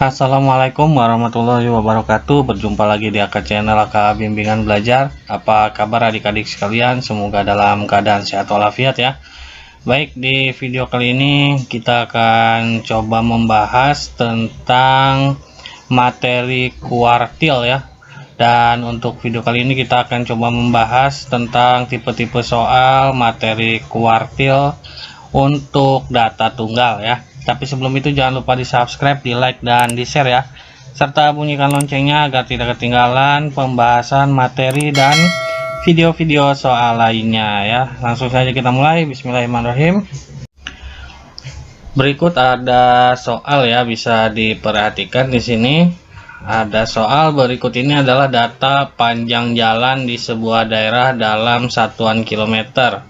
Assalamualaikum warahmatullahi wabarakatuh. Berjumpa lagi di AK Channel AK Bimbingan Belajar. Apa kabar adik-adik sekalian? Semoga dalam keadaan sehat walafiat ya. Baik, di video kali ini kita akan coba membahas tentang materi kuartil ya. Dan untuk video kali ini kita akan coba membahas tentang tipe-tipe soal materi kuartil untuk data tunggal ya. Tapi sebelum itu jangan lupa di subscribe, di like, dan di share ya, serta bunyikan loncengnya agar tidak ketinggalan pembahasan materi dan video-video soal lainnya ya. Langsung saja kita mulai. Bismillahirrahmanirrahim. Berikut ada soal ya, bisa diperhatikan di sini. Ada soal berikut ini adalah data panjang jalan di sebuah daerah dalam satuan kilometer.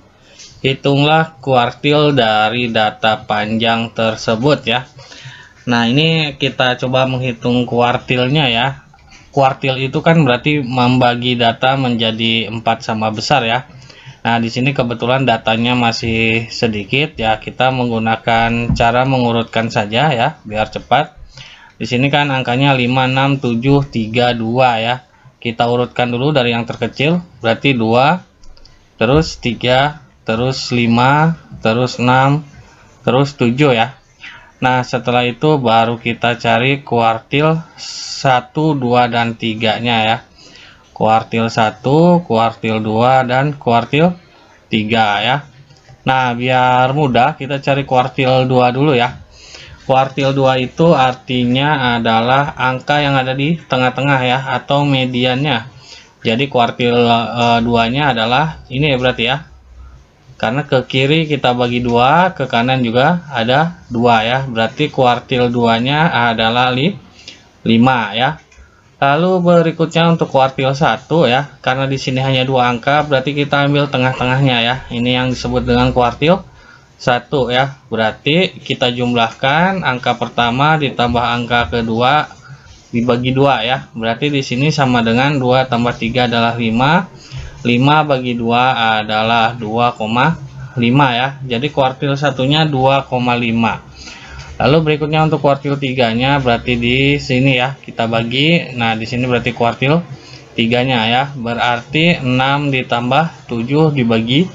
Hitunglah kuartil dari data panjang tersebut ya. Nah, ini kita coba menghitung kuartilnya ya. Kuartil itu kan berarti membagi data menjadi 4 sama besar ya. Nah, di sini kebetulan datanya masih sedikit ya. Kita menggunakan cara mengurutkan saja ya, biar cepat. Di sini kan angkanya 5, 6, 7, 3, 2 ya. Kita urutkan dulu dari yang terkecil, berarti 2, terus 3, terus 5, terus 6, terus 7 ya. Nah, setelah itu baru kita cari kuartil 1, 2, dan 3 nya ya. Kuartil 1, kuartil 2, dan kuartil 3 ya. Nah, biar mudah kita cari kuartil 2 dulu ya. Kuartil 2 itu artinya adalah angka yang ada di tengah-tengah ya, atau mediannya. Jadi kuartil 2 nya adalah ini ya berarti ya. Karena ke kiri kita bagi 2, ke kanan juga ada 2 ya. Berarti kuartil 2-nya adalah 5 ya. Lalu berikutnya untuk kuartil 1 ya. Karena di sini hanya 2 angka, berarti kita ambil tengah-tengahnya ya. Ini yang disebut dengan kuartil 1 ya. Berarti kita jumlahkan angka pertama ditambah angka kedua dibagi 2 ya. Berarti di sini sama dengan 2 tambah 3 adalah 5. 5 bagi 2 adalah 2,5 ya. Jadi kuartil satunya 2,5. Lalu berikutnya untuk kuartil 3-nya berarti di sini ya, kita bagi. Nah, di sini berarti kuartil 3-nya ya. Berarti 6 ditambah 7 dibagi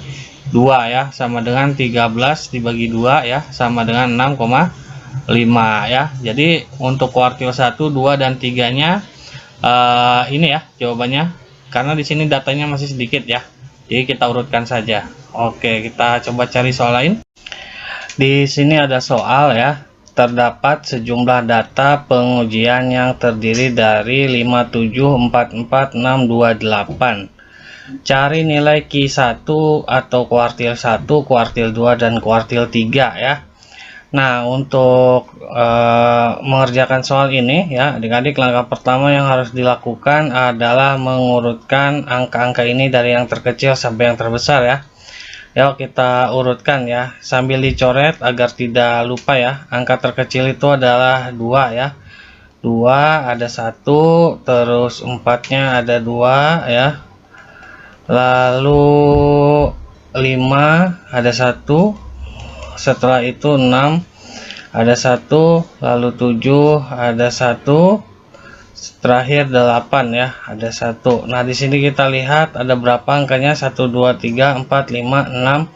2 ya, sama dengan 13 dibagi 2 ya, sama dengan 6,5 ya. Jadi untuk kuartil 1, 2, dan 3-nya ini ya jawabannya. Karena di sini datanya masih sedikit ya, jadi kita urutkan saja. Oke, kita coba cari soal lain. Di sini ada soal ya, terdapat sejumlah data pengujian yang terdiri dari 5744628. Cari nilai Q1 atau kuartil 1, kuartil 2, dan kuartil 3 ya. Nah, untuk mengerjakan soal ini ya, adik-adik, langkah pertama yang harus dilakukan adalah mengurutkan angka-angka ini dari yang terkecil sampai yang terbesar ya. Yuk kita urutkan ya, sambil dicoret agar tidak lupa ya. Angka terkecil itu adalah 2 ya. 2 ada 1, terus 4-nya ada 2 ya. Lalu 5 ada 1. Setelah itu 6 ada 1, lalu 7 ada 1, terakhir 8 ya, ada 1. Nah, di sini kita lihat ada berapa angkanya, 1, 2, 3, 4, 5, 6,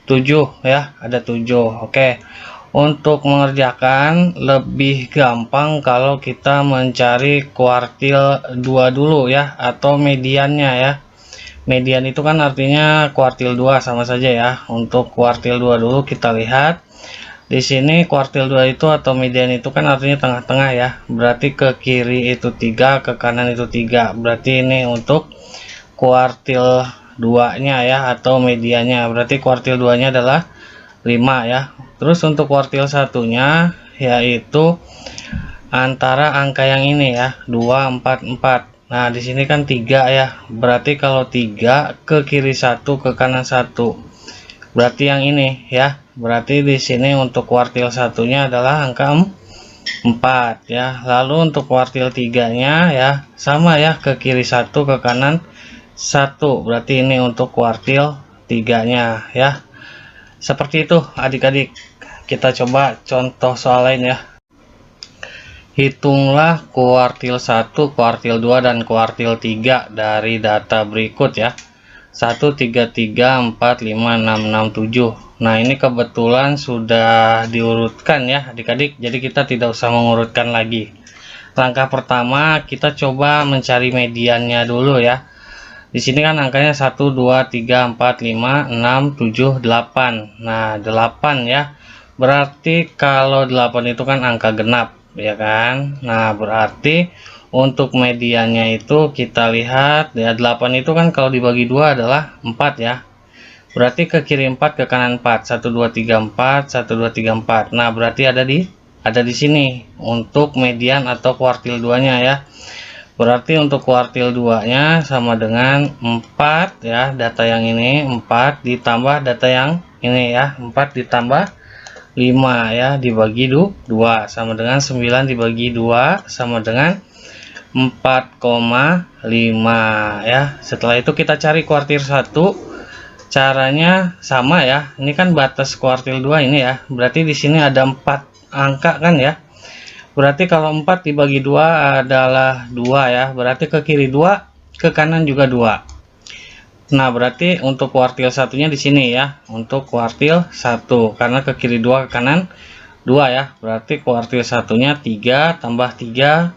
7 ya, ada 7. Oke, untuk mengerjakan lebih gampang kalau kita mencari kuartil 2 dulu ya, atau mediannya ya. Median itu kan artinya kuartil 2, sama saja ya. Untuk kuartil 2 dulu kita lihat. Di sini kuartil 2 itu atau median itu kan artinya tengah-tengah ya. Berarti ke kiri itu 3, ke kanan itu 3. Berarti ini untuk kuartil 2-nya ya, atau mediannya. Berarti kuartil 2-nya adalah 5 ya. Terus untuk kuartil 1-nya yaitu antara angka yang ini ya, 2, 4, 4. Nah, di sini kan 3 ya. Berarti kalau 3 ke kiri 1, ke kanan 1. Berarti yang ini ya. Berarti di sini untuk kuartil 1-nya adalah angka 4 ya. Lalu untuk kuartil 3-nya ya sama ya, ke kiri 1, ke kanan 1. Berarti ini untuk kuartil 3-nya ya. Seperti itu adik-adik. Kita coba contoh soal lain ya. Hitunglah kuartil 1, kuartil 2, dan kuartil 3 dari data berikut ya. 1, 3, 3, 4, 5, 6, 6, 7. Nah, ini kebetulan sudah diurutkan ya adik-adik, jadi kita tidak usah mengurutkan lagi. Langkah pertama kita coba mencari mediannya dulu ya. Di sini kan angkanya 1, 2, 3, 4, 5, 6, 7, 8. Nah, 8 ya. Berarti kalau 8 itu kan angka genap ya kan. Nah, berarti untuk mediannya itu kita lihat ya, 8 itu kan kalau dibagi 2 adalah 4 ya. Berarti ke kiri 4, ke kanan 4. 1 2 3 4, 1 2 3 4. Nah, berarti ada di sini untuk median atau kuartil 2-nya ya. Berarti untuk kuartil 2-nya sama dengan 4 ya, data yang ini 4 ditambah data yang ini ya, 4 ditambah 5 ya dibagi 2 sama dengan 9 dibagi 2 sama dengan 4,5 ya. Setelah itu kita cari kuartil 1. Caranya sama ya. Ini kan batas kuartil 2 ini ya. Berarti di sini ada 4 angka kan ya. Berarti kalau 4 dibagi 2 adalah 2 ya. Berarti ke kiri 2, ke kanan juga 2. Nah, berarti untuk kuartil satunya di sini ya, untuk kuartil 1 karena ke kiri 2 ke kanan 2 ya. Berarti kuartil satunya 3 tambah 3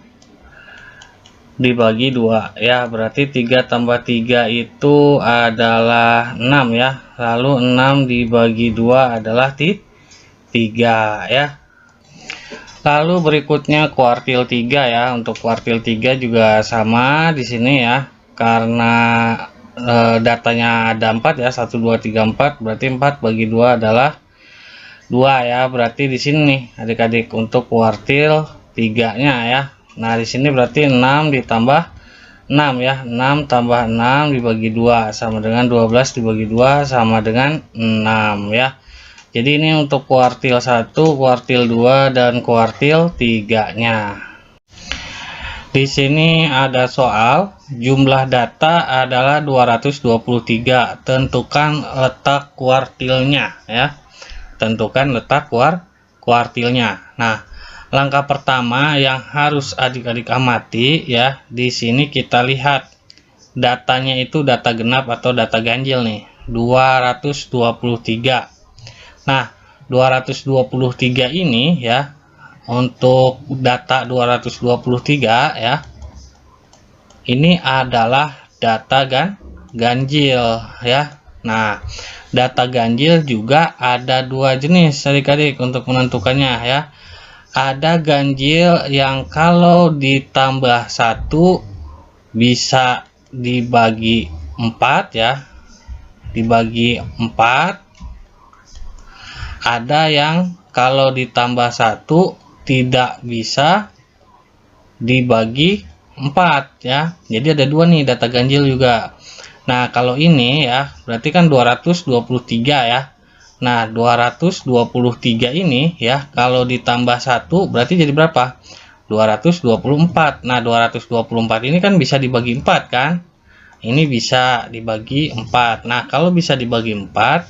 dibagi 2 ya. Berarti 3 tambah 3 itu adalah 6 ya. Lalu 6 dibagi 2 adalah 3 ya. Lalu berikutnya kuartil 3 ya. Untuk kuartil 3 juga sama di sini ya. Karena datanya ada 4 ya, 1 2 3 4, berarti 4 bagi 2 adalah 2 ya. Berarti di sini nih adik-adik untuk kuartil 3-nya ya. Nah, di sini berarti 6 ditambah 6 ya. 6 tambah 6 dibagi 2 sama dengan 12 dibagi 2 sama dengan 6 ya. Jadi ini untuk kuartil 1, kuartil 2, dan kuartil 3-nya. Di sini ada soal, jumlah data adalah 223. Tentukan letak kuartilnya ya. Tentukan letak kuartilnya. Nah, langkah pertama yang harus adik-adik amati ya, di sini kita lihat datanya itu data genap atau data ganjil nih, 223. Nah, 223 ini ya, untuk data 223 ya, ini adalah data ganjil ya. Nah, data ganjil juga ada 2 jenis adik-adik untuk menentukannya ya. Ada ganjil yang kalau ditambah 1 bisa dibagi 4 ya, dibagi 4. Ada yang kalau ditambah 1 tidak bisa dibagi 4 ya. Jadi ada 2 nih data ganjil juga. Nah, kalau ini ya berarti kan 223 ya. Nah, 223 ini ya kalau ditambah 1 berarti jadi berapa? 224. Nah, 224 ini kan bisa dibagi 4 kan? Ini bisa dibagi 4. Nah, kalau bisa dibagi 4,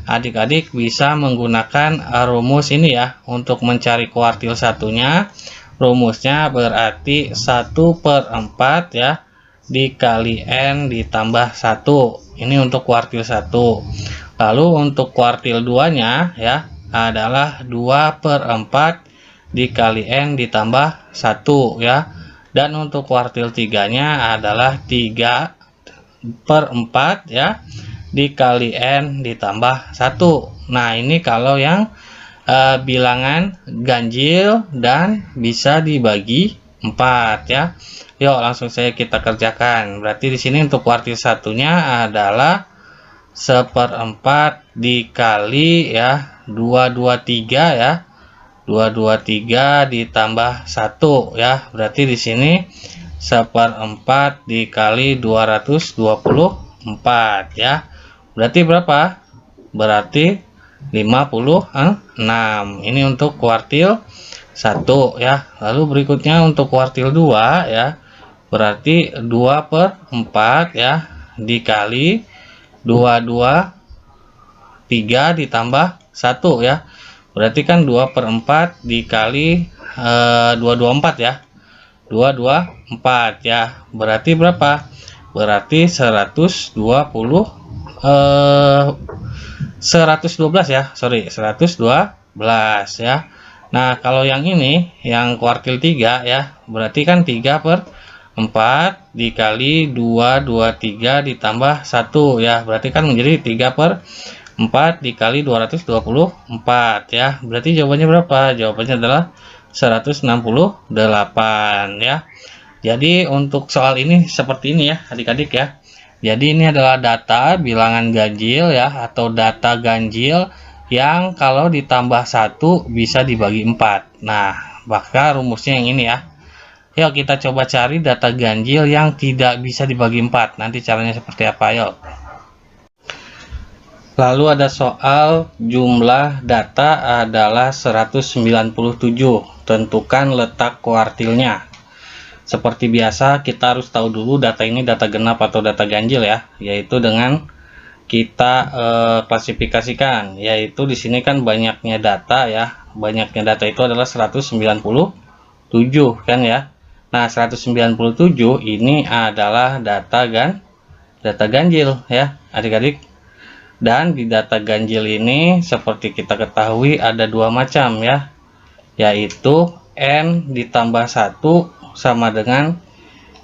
adik-adik bisa menggunakan rumus ini ya untuk mencari kuartil satunya. Rumusnya berarti 1/4 ya dikali N ditambah 1. Ini untuk kuartil 1. Lalu untuk kuartil 2-nya ya adalah 2/4 dikali N ditambah 1 ya. Dan untuk kuartil 3-nya adalah 3/4 ya dikali N ditambah 1. Nah, ini kalau yang bilangan ganjil dan bisa dibagi 4 ya. Yuk langsung saja kita kerjakan. Berarti di sini untuk kuartil satunya adalah 1/4 dikali ya 223 ya. 223 ditambah 1 ya. Berarti di sini 1/4 dikali 224 ya. Berarti berapa? Berarti 56. Ini untuk kuartil 1 ya. Lalu berikutnya untuk kuartil 2 ya. Berarti 2/4 ya dikali 223 ditambah 1 ya. Berarti kan 2/4 dikali 224 ya. 224 ya. Berarti berapa? Berarti 112 ya. Sorry, 112 ya. Nah, kalau yang ini yang kuartil 3 ya, berarti kan 3/4 dikali 223 ditambah 1 ya. Berarti kan menjadi 3/4 dikali 224 ya. Berarti jawabannya berapa? Jawabannya adalah 168 ya. Jadi untuk soal ini seperti ini ya adik-adik ya. Jadi ini adalah data bilangan ganjil ya, atau data ganjil yang kalau ditambah 1 bisa dibagi 4. Nah, maka rumusnya yang ini ya. Yuk kita coba cari data ganjil yang tidak bisa dibagi 4. Nanti caranya seperti apa, yuk. Lalu ada soal jumlah data adalah 197. Tentukan letak kuartilnya. Seperti biasa kita harus tahu dulu data ini data genap atau data ganjil ya, yaitu dengan kita klasifikasikan, yaitu di sini kan banyaknya data ya. Banyaknya data itu adalah 197 kan ya. Nah, 197 ini adalah data ganjil ya, adik-adik. Dan di data ganjil ini seperti kita ketahui ada dua macam ya, yaitu n ditambah 1 sama dengan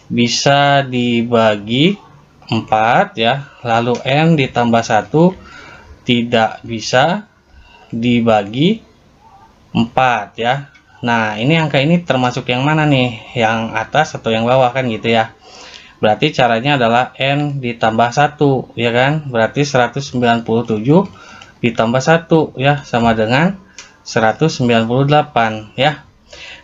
bisa dibagi 4 ya, lalu n ditambah 1 tidak bisa dibagi 4 ya. Nah, ini angka ini termasuk yang mana nih? Yang atas atau yang bawah kan gitu ya. Berarti caranya adalah n ditambah 1 ya kan. Berarti 197 ditambah 1 ya sama dengan 198 ya.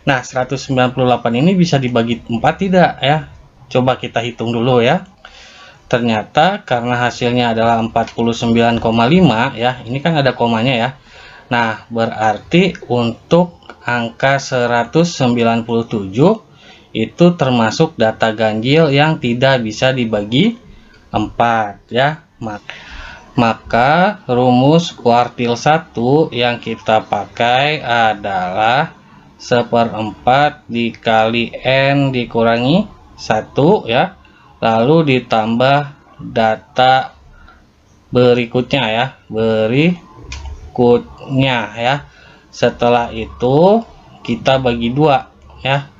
Nah, 198 ini bisa dibagi 4 tidak ya? Coba kita hitung dulu ya. Ternyata karena hasilnya adalah 49,5 ya. Ini kan ada komanya ya. Nah, berarti untuk angka 197 itu termasuk data ganjil yang tidak bisa dibagi 4 ya. Maka rumus kuartil 1 yang kita pakai adalah 1/4 dikali n dikurangi 1 ya, lalu ditambah data berikutnya ya. Setelah itu kita bagi 2 ya.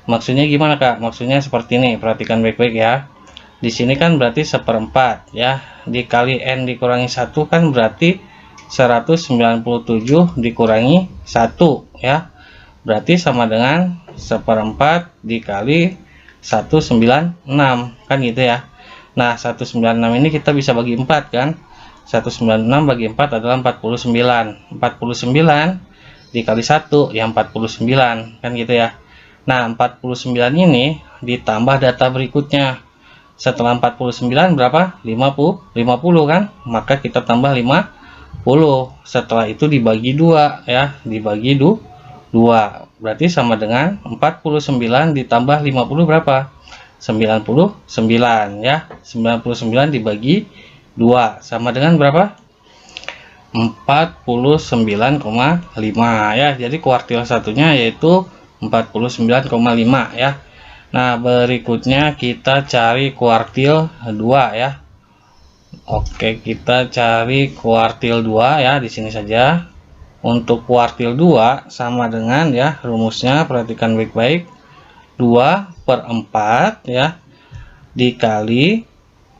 Maksudnya gimana Kak? Maksudnya seperti ini, perhatikan baik-baik ya. Di sini kan berarti 1/4 ya, dikali n dikurangi 1 kan berarti 197 dikurangi 1 ya. Berarti sama dengan 1/4 dikali 196 kan gitu ya. Nah, 196 ini kita bisa bagi 4 kan. 196 bagi 4 adalah 49. 49 dikali 1 ya 49 kan gitu ya. Nah, 49 ini ditambah data berikutnya. Setelah 49 berapa? 50 kan? Maka kita tambah 50. Setelah itu dibagi 2 ya, dibagi 2. Berarti sama dengan 49 ditambah 50 berapa? 99 ya. 99 dibagi 2 sama dengan berapa? 49,5 ya. Jadi kuartil satunya yaitu 49,5 ya. Nah, berikutnya kita cari kuartil 2 ya. Oke, kita cari kuartil 2 ya, di sini saja. Untuk kuartil 2 sama dengan ya, rumusnya perhatikan baik-baik. 2/4 ya dikali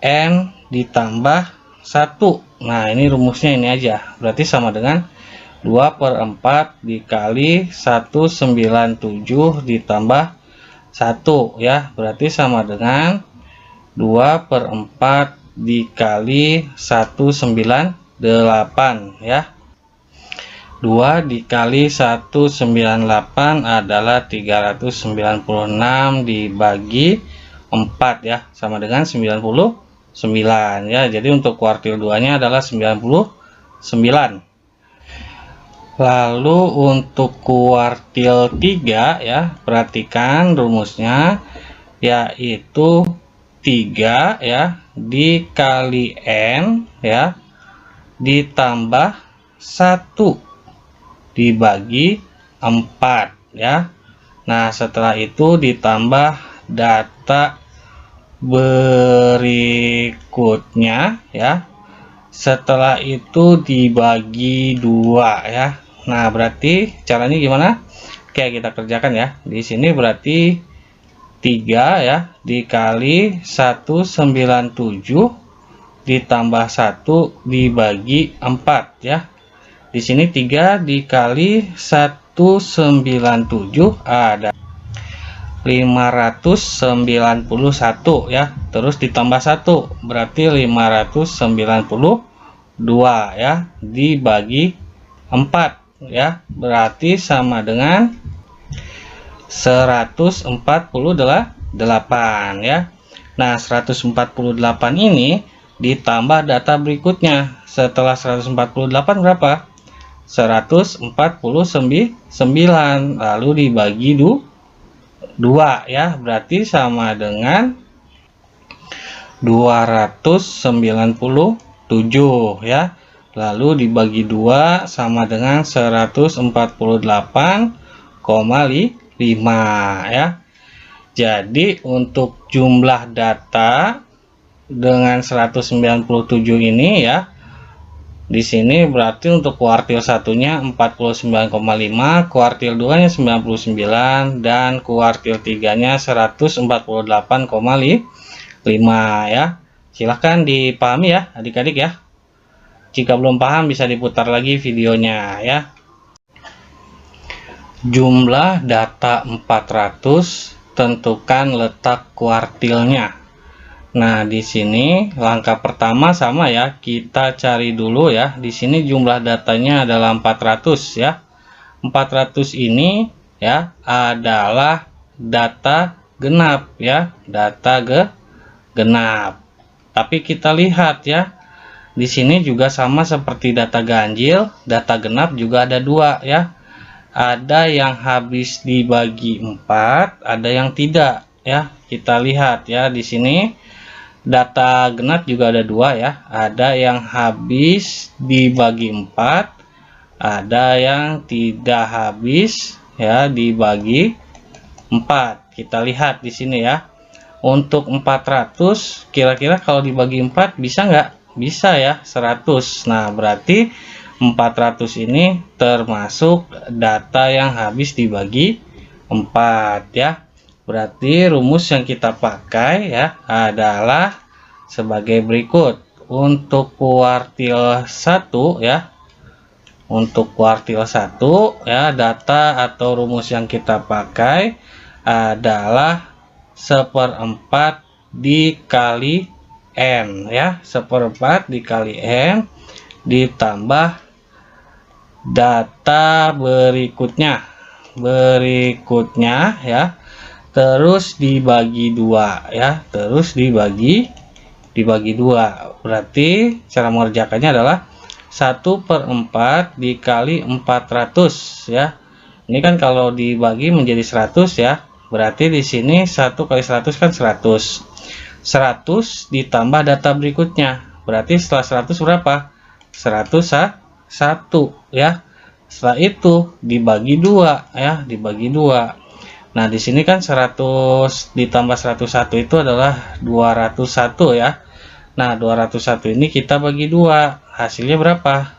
n ditambah 1. Nah, ini rumusnya ini aja. Berarti sama dengan 2/4 dikali 197 ditambah 1 ya. Berarti sama dengan 2/4 dikali 198 ya. 2 dikali 198 adalah 396 dibagi 4 ya, sama dengan 99 ya. Jadi untuk kuartil 2 nya adalah 99. Lalu untuk kuartil 3 ya, perhatikan rumusnya yaitu 3 ya dikali n ya ditambah 1 dibagi 4 ya. Nah, setelah itu ditambah data berikutnya ya. Setelah itu dibagi 2 ya. Nah, berarti caranya gimana? Oke, kita kerjakan ya. Di sini berarti 3 ya dikali 197 ditambah 1 dibagi 4 ya. Di sini 3 dikali 197 ada 591 ya, terus ditambah 1 berarti 592 ya, dibagi 4 ya, berarti sama dengan 148 ya. Nah, 148 ini ditambah data berikutnya. Setelah 148 berapa? 149, lalu dibagi 2 ya, berarti sama dengan 297 ya, lalu dibagi 2 sama dengan 148,5 ya. Jadi untuk jumlah data dengan 197 ini ya, di sini berarti untuk kuartil satunya 49,5, kuartil 2 nya 99, dan kuartil 3 nya 148,5 ya. Silahkan dipahami ya adik-adik ya. Jika belum paham bisa diputar lagi videonya ya. Jumlah data 400, tentukan letak kuartilnya. Nah, di sini langkah pertama sama ya, kita cari dulu ya. Di sini jumlah datanya adalah 400 ya. 400 ini ya adalah data genap ya, data genap. Tapi kita lihat ya, di sini juga sama seperti data ganjil, data genap juga ada 2 ya. Ada yang habis dibagi 4, ada yang tidak ya. Kita lihat ya, di sini data genap juga ada 2 ya, ada yang habis dibagi 4, ada yang tidak habis ya dibagi 4. Kita lihat di sini ya. Untuk 400 kira-kira kalau dibagi 4 bisa nggak? Bisa ya, 100. Nah, berarti 400 ini termasuk data yang habis dibagi 4 ya. Berarti rumus yang kita pakai ya adalah sebagai berikut. Untuk kuartil 1 ya, untuk kuartil 1 ya, data atau rumus yang kita pakai adalah 1/4 dikali N ya, 1/4 dikali N ditambah data berikutnya ya, terus dibagi 2 ya, terus dibagi 2. Berarti cara mengerjakannya adalah 1/4 dikali 400 ya. Ini kan kalau dibagi menjadi 100 ya, berarti di sini 1 kali 100 kan 100. 100 ditambah data berikutnya, berarti setelah 100 berapa? 101 ya. Setelah itu dibagi 2 ya, dibagi 2. Nah, di sini kan 100 ditambah 101 itu adalah 201 ya. Nah, 201 ini kita bagi 2, hasilnya berapa?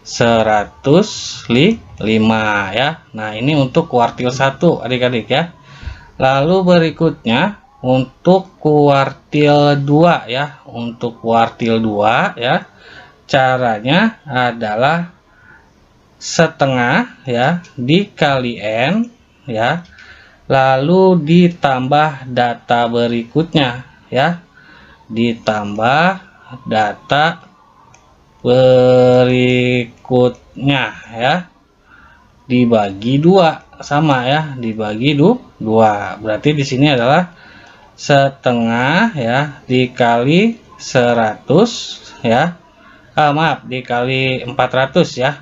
105 ya. Nah, ini untuk kuartil 1 adik-adik ya. Lalu berikutnya untuk kuartil 2 ya. Untuk kuartil 2 ya, caranya adalah setengah ya dikali N ya, lalu ditambah data berikutnya ya, ditambah data berikutnya ya, dibagi 2 sama ya, dibagi 2. Berarti di sini adalah setengah ya dikali 100 ya, maaf, dikali 400 ya,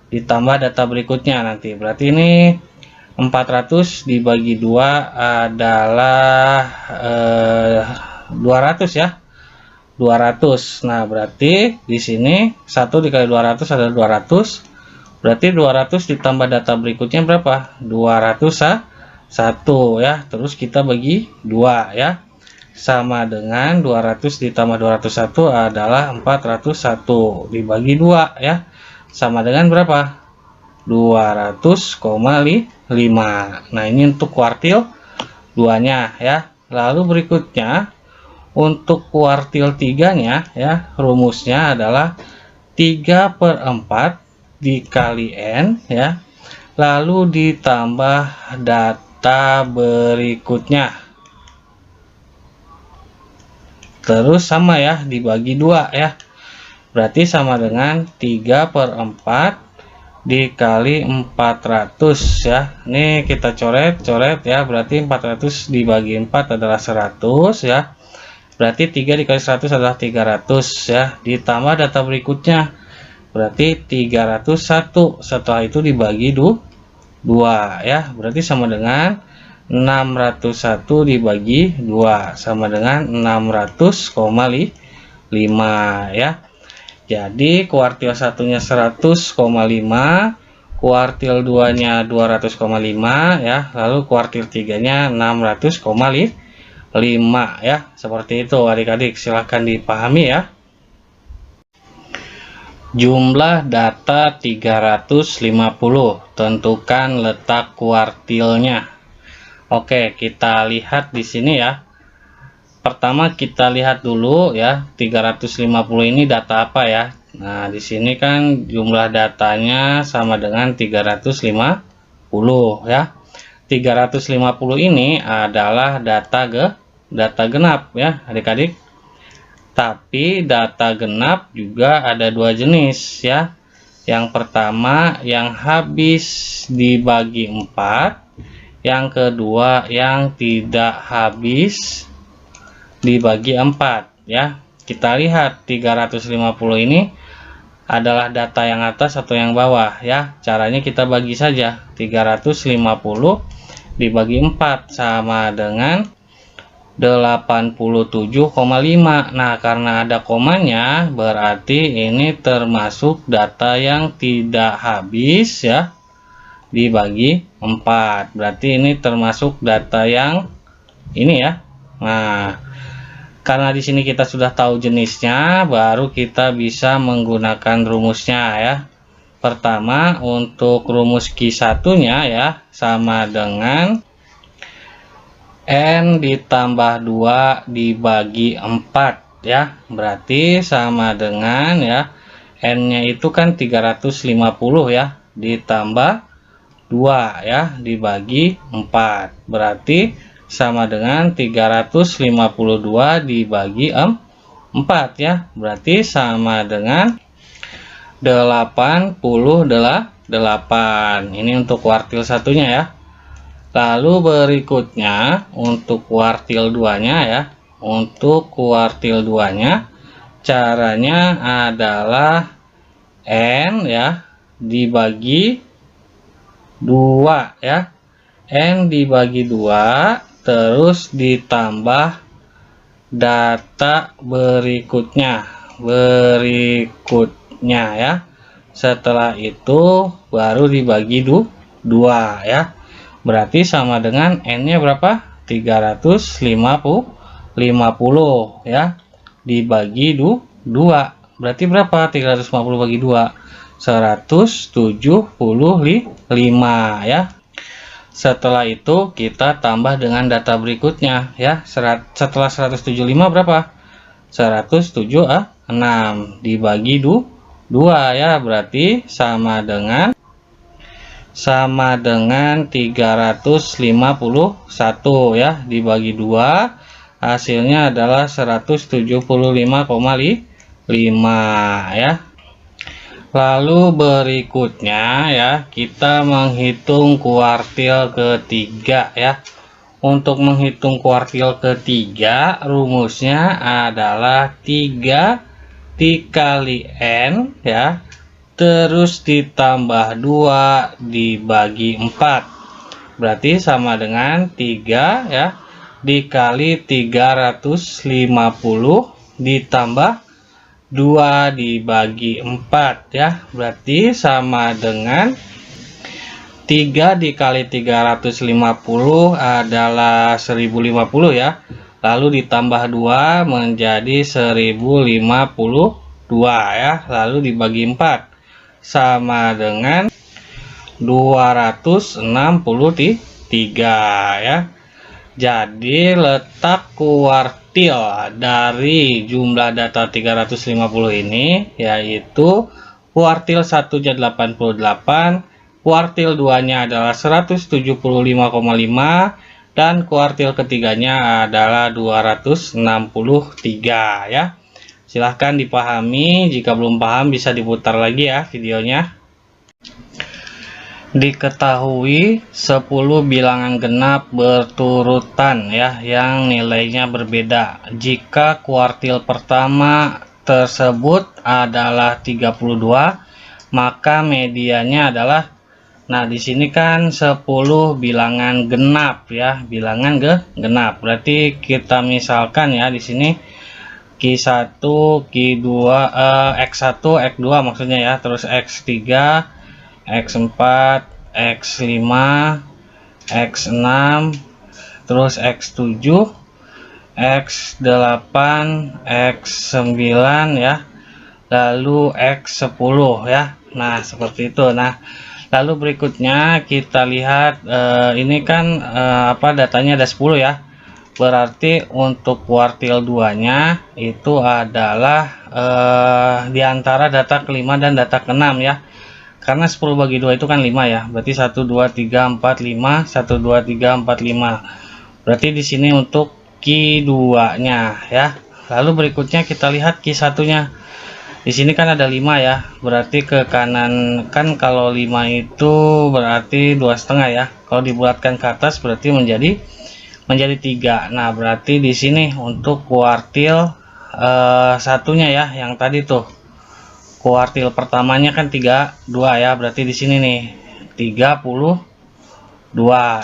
ditambah data berikutnya nanti. Berarti ini 400 dibagi 2 adalah 200 ya, 200. Nah, berarti di sini 1 dikali 200 adalah 200, Berarti 200 ditambah data berikutnya berapa? 201 ya. Terus kita bagi 2 ya. Sama dengan 200 ditambah 201 adalah 401 dibagi 2 ya. Sama dengan berapa? 200,5. Nah, ini untuk kuartil 2-nya ya. Lalu berikutnya untuk kuartil 3-nya ya, rumusnya adalah 3/4 dikali N ya. Lalu ditambah data berikutnya. Terus sama ya, dibagi 2 ya. Berarti sama dengan 3/4 dikali 400 ya. Ini kita coret ya. Berarti 400 dibagi 4 adalah 100 ya. Berarti 3 dikali 100 adalah 300 ya. Ditambah data berikutnya. Berarti 301. Setelah itu dibagi 2 ya. Berarti sama dengan 601 dibagi 2 sama dengan 600,5 ya. Jadi kuartil 1-nya 100,5, kuartil 2-nya 200,5 ya, lalu kuartil 3-nya 600,5 ya. Seperti itu adik-adik, silahkan dipahami ya. Jumlah data 350, tentukan letak kuartilnya. Oke, kita lihat di sini ya. Pertama kita lihat dulu ya, 350 ini data apa ya? Nah, di sini kan jumlah datanya sama dengan 350 ya. 350 ini adalah data genap ya, adik-adik. Tapi data genap juga ada 2 jenis ya. Yang pertama yang habis dibagi 4, yang kedua yang tidak habis dibagi 4 ya. Kita lihat 350 ini adalah data yang atas atau yang bawah ya. Caranya kita bagi saja. 350 dibagi 4 sama dengan 87,5. Nah, karena ada komanya berarti ini termasuk data yang tidak habis ya, dibagi 4. Berarti ini termasuk data yang ini ya. Nah, karena di sini kita sudah tahu jenisnya, baru kita bisa menggunakan rumusnya ya. Pertama, untuk rumus Q1-nya ya, sama dengan N ditambah 2 dibagi 4 ya. Berarti sama dengan ya, N-nya itu kan 350 ya, ditambah 2 ya, dibagi 4. Berarti sama dengan 352 dibagi 4 ya. Berarti sama dengan 88. Ini untuk kuartil 1-nya ya. Lalu berikutnya untuk kuartil 2-nya ya. Untuk kuartil 2-nya caranya adalah N ya dibagi 2 ya. N dibagi 2 terus ditambah data berikutnya ya. Setelah itu baru dibagi 2 ya. Berarti sama dengan N-nya berapa? 350 ya. Dibagi 2. Berarti berapa? 350 bagi 2. 175 ya. Setelah itu kita tambah dengan data berikutnya ya. Setelah 175 berapa? 176 dibagi 2 ya. Berarti sama dengan 351 ya, dibagi 2 hasilnya adalah 175,5 ya. Lalu berikutnya ya, kita menghitung kuartil ketiga ya. Untuk menghitung kuartil ketiga, rumusnya adalah 3 dikali N ya, terus ditambah 2 dibagi 4. Berarti sama dengan 3 ya, dikali 350 ditambah 2 dibagi 4 ya, berarti sama dengan 3 dikali 350 adalah 1050 ya, lalu ditambah 2 menjadi 1052 ya, lalu dibagi 4 sama dengan 263 ya. Jadi letak kuartil dari jumlah data 350 ini yaitu kuartil 1-nya 88, kuartil 2-nya adalah 175,5 dan kuartil ketiganya adalah 263 ya. Silahkan dipahami, jika belum paham bisa diputar lagi ya videonya. Diketahui 10 bilangan genap berturutan ya yang nilainya berbeda. Jika kuartil pertama tersebut adalah 32, maka medianya adalah, nah di sini kan 10 bilangan genap ya, bilangan genap. Berarti kita misalkan ya di sini Q1, Q2, X1, X2 maksudnya ya, terus X3, X4, X5, X6, terus X7, X8, X9 ya, lalu X10 ya. Nah seperti itu. Nah lalu berikutnya kita lihat ini kan datanya ada 10 ya, berarti untuk kuartil 2 nya itu adalah diantara data kelima dan data keenam ya. Karena 10 bagi 2 itu kan 5 ya. Berarti 1 2 3 4 5, 1 2 3 4 5. Berarti di sini untuk Q2-nya ya. Lalu berikutnya kita lihat Q1-nya. Di sini kan ada 5 ya. Berarti ke kanan kan, kalau 5 itu berarti 2,5 ya. Kalau dibulatkan ke atas berarti menjadi 3. Nah, berarti di sini untuk kuartil satunya ya, yang tadi tuh kuartil pertamanya kan 32 ya, berarti di sini nih 32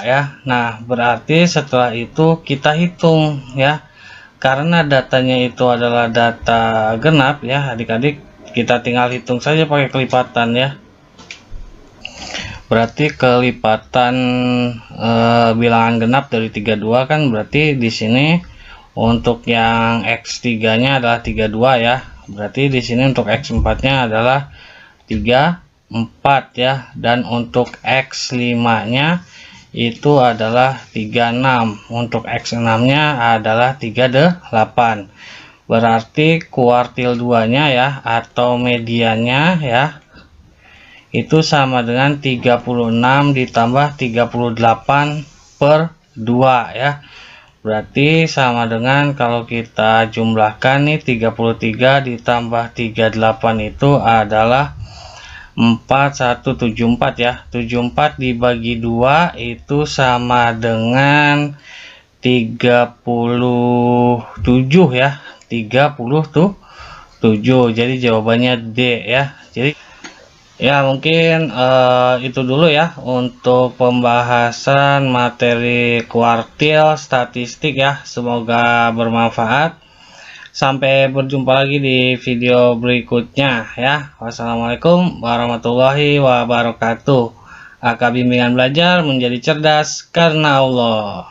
ya. Nah berarti setelah itu kita hitung ya, karena datanya itu adalah data genap ya adik-adik, kita tinggal hitung saja pakai kelipatan ya. Berarti kelipatan bilangan genap dari 32 kan, berarti di sini untuk yang X3 nya adalah 32 ya. Berarti di sini untuk X4-nya adalah 34 ya, dan untuk X5-nya itu adalah 36, untuk X6-nya adalah 38. Berarti kuartil 2-nya ya atau medianya ya itu sama dengan 36 ditambah 38 per 2 ya. Berarti sama dengan kalau kita jumlahkan nih 33 ditambah 38 itu adalah 4174 ya. 74 dibagi 2 itu sama dengan 37 ya. 37. Jadi jawabannya D ya. Jadi ya mungkin itu dulu ya untuk pembahasan materi kuartil statistik ya. Semoga bermanfaat. Sampai berjumpa lagi di video berikutnya ya. Wassalamualaikum warahmatullahi wabarakatuh. AK Bimbingan Belajar menjadi cerdas karena Allah.